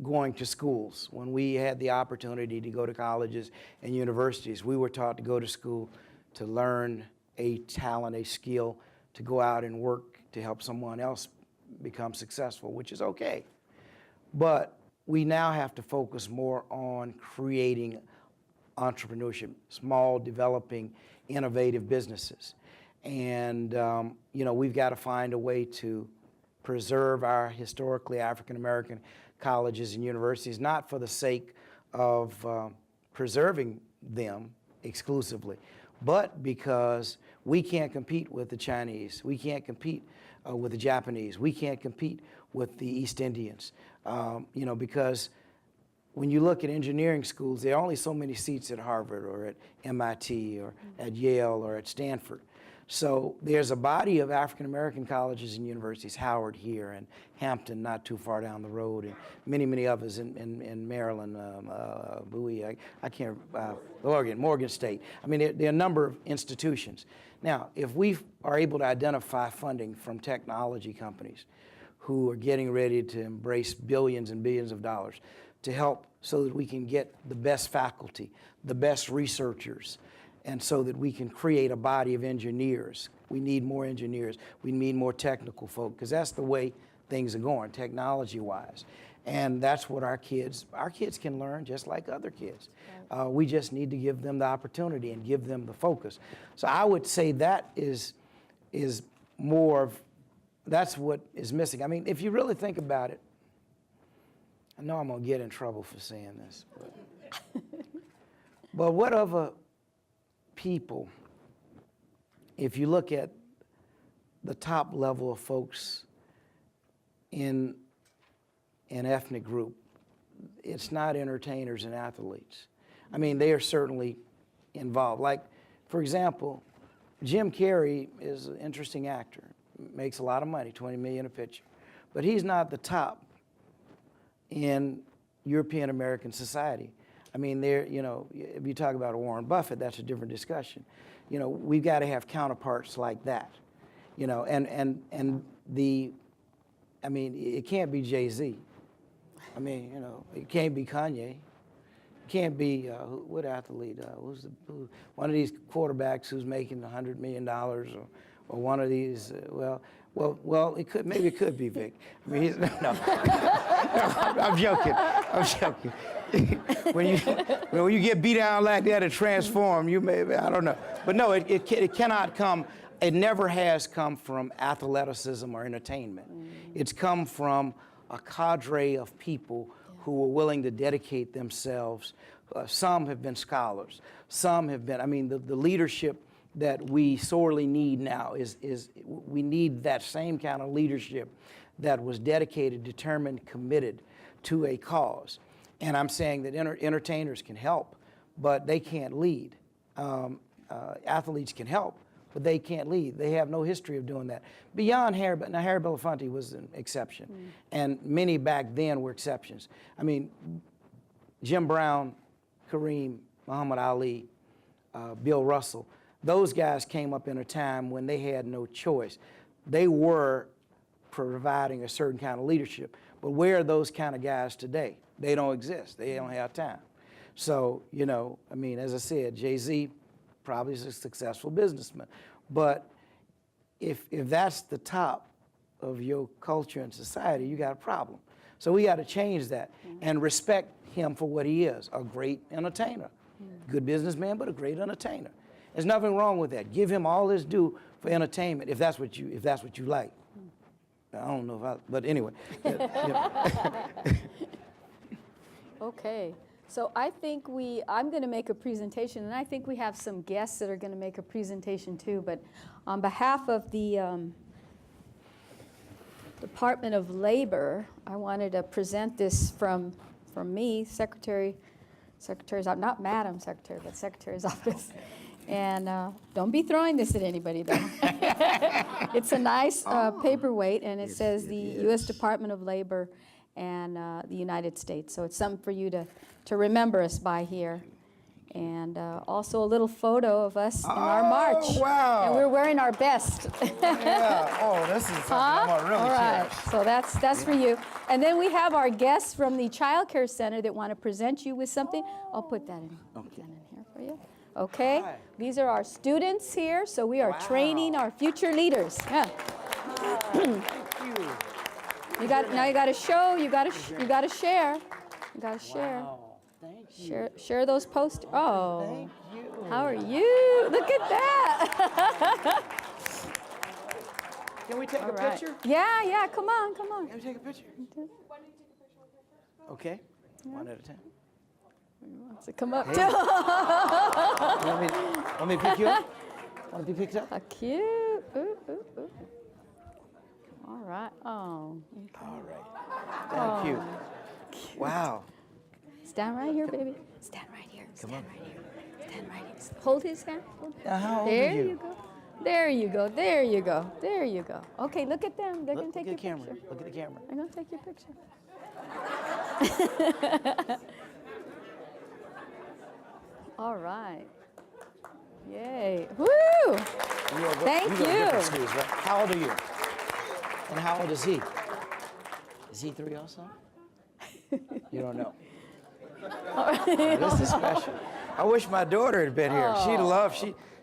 going to schools, when we had the opportunity to go to colleges and universities, we were taught to go to school to learn a talent, a skill, to go out and work to help someone else become successful, which is okay. But we now have to focus more on creating entrepreneurship, small, developing, innovative businesses. And, you know, we've got to find a way to preserve our historically African-American colleges and universities, not for the sake of preserving them exclusively, but because we can't compete with the Chinese, we can't compete with the Japanese, we can't compete with the East Indians, you know, because when you look at engineering schools, there are only so many seats at Harvard or at MIT or at Yale or at Stanford. So there's a body of African-American colleges and universities, Howard here and Hampton not too far down the road, and many, many others in Maryland, Bowie, I can't, Morgan State. I mean, there are a number of institutions. Now, if we are able to identify funding from technology companies who are getting ready to embrace billions and billions of dollars to help so that we can get the best faculty, the best researchers, and so that we can create a body of engineers. We need more engineers. We need more technical folk, because that's the way things are going, technology-wise. And that's what our kids can learn just like other kids. Right. We just need to give them the opportunity and give them the focus. So I would say that is more of, that's what is missing. I mean, if you really think about it, I know I'm gonna get in trouble for saying this, but what other people, if you look at the top level of folks in an ethnic group, it's not entertainers and athletes. I mean, they are certainly involved. Like, for example, Jim Carrey is an interesting actor, makes a lot of money, $20 million a picture, but he's not the top in European American society. I mean, there, you know, if you talk about Warren Buffett, that's a different discussion. You know, we've got to have counterparts like that. You know, and I mean, it can't be Jay-Z. I mean, you know, it can't be Kanye. It can't be, what athlete, one of these quarterbacks who's making $100 million or one of these, well, it could, maybe it could be Vic. I mean, no, I'm joking. When you get beat down like that and transform, you may, I don't know. But no, it cannot come, it never has come from athleticism or entertainment. It's come from a cadre of people who were willing to dedicate themselves. Some have been scholars. Some have been, I mean, the leadership that we sorely need now is we need that same kind of leadership that was dedicated, determined, committed to a cause. And I'm saying that entertainers can help, but they can't lead. Athletes can help, but they can't lead. They have no history of doing that. Beyond Harry Belafonte was an exception, and many back then were exceptions. I mean, Jim Brown, Kareem, Muhammad Ali, Bill Russell, those guys came up in a time when they had no choice. They were providing a certain kind of leadership. But where are those kind of guys today? They don't exist. They don't have time. So, you know, I mean, as I said, Jay-Z probably is a successful businessman. But if that's the top of your culture and society, you got a problem. So we got to change that and respect him for what he is, a great entertainer. Good businessman, but a great entertainer. There's nothing wrong with that. Give him all his due for entertainment if that's what you like. I don't know but anyway. Okay, so I think I'm going to make a presentation, and I think we have some guests that are going to make a presentation too. But on behalf of the Department of Labor, I wanted to present this from me, Secretary's, not Madam Secretary, but Secretary's office. And don't be throwing this at anybody, though. It's a nice paperweight, and it says the U.S. Department of Labor and the United States. So it's something for you to remember us by here. And also a little photo of us in our march. Wow. And we're wearing our best. Yeah. Oh, this is something I'm gonna really All right. cherish. So that's for you. And then we have our guests from the Child Care Center that want to present you with something. I'll put that in, here for you. Okay. Right. These are our students here, so we are training our future leaders. Yeah. Thank you. You got to show. You got to share. You got to share. Wow. Thank you. Share those posters. Oh. Thank you. How are you? Look at that. Can we take All a right. picture? Yeah. Come on. Can we take a picture? Okay. One at a time. So come up. Want me to pick you up? Want to be picked up? How cute. Ooh. All right. Oh. All right. Thank you. Wow. Stand right here, baby. Stand right here. Come on. Stand right here. Hold his hand. How old There are you? you go. There you go. Okay, look at them. They're going to take your camera. picture. Look at the camera. They're going to take your picture. All right. Yay. Woo! Thank You go to you. different schools, right? How old are you? And how old is he? Is he 3 also? You don't know. This is special. I wish my daughter had been here.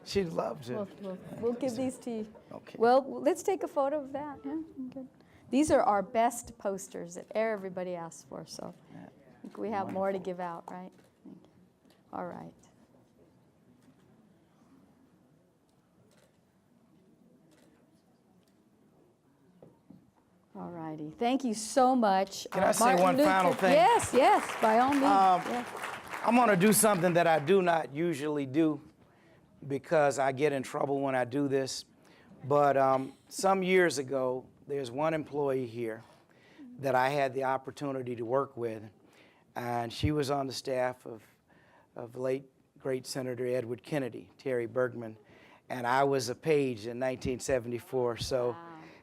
She'd love to. We'll give these to you. Okay. Well, let's take a photo of that. Yeah, good. These are our best posters that everybody asks for, so I think we have more to give out, right? Thank you. All right. All righty. Thank you so much. Can I say Martin one Luther- final thing? Yes, by all means. Yes. I'm going to do something that I do not usually do because I get in trouble when I do this. But some years ago, there's one employee here that I had the opportunity to work with, and she was on the staff of late great Senator Edward Kennedy, Terry Bergman, and I was a page in 1974. So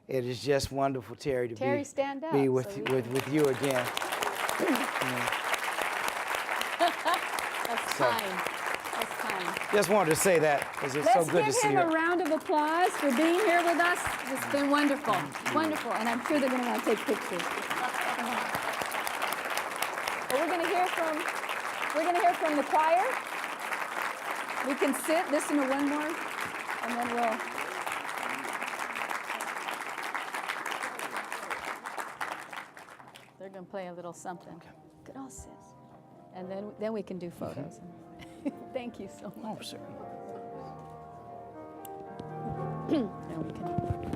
it is just wonderful, Terry, to Terry, stand up be so with we you again. That's kind. That's kind. Just wanted to say that because it's Let's so good to see give him her. a round of applause for being here with us. It's been wonderful. Wonderful. And I'm sure they're going to want to take pictures. Well, we're going to hear from the choir. We can sit, listen to one more, and then we'll. They're going to play a little something. Good all sis. And then we can do photos. Thank you so much. Oh, sir. Now we can.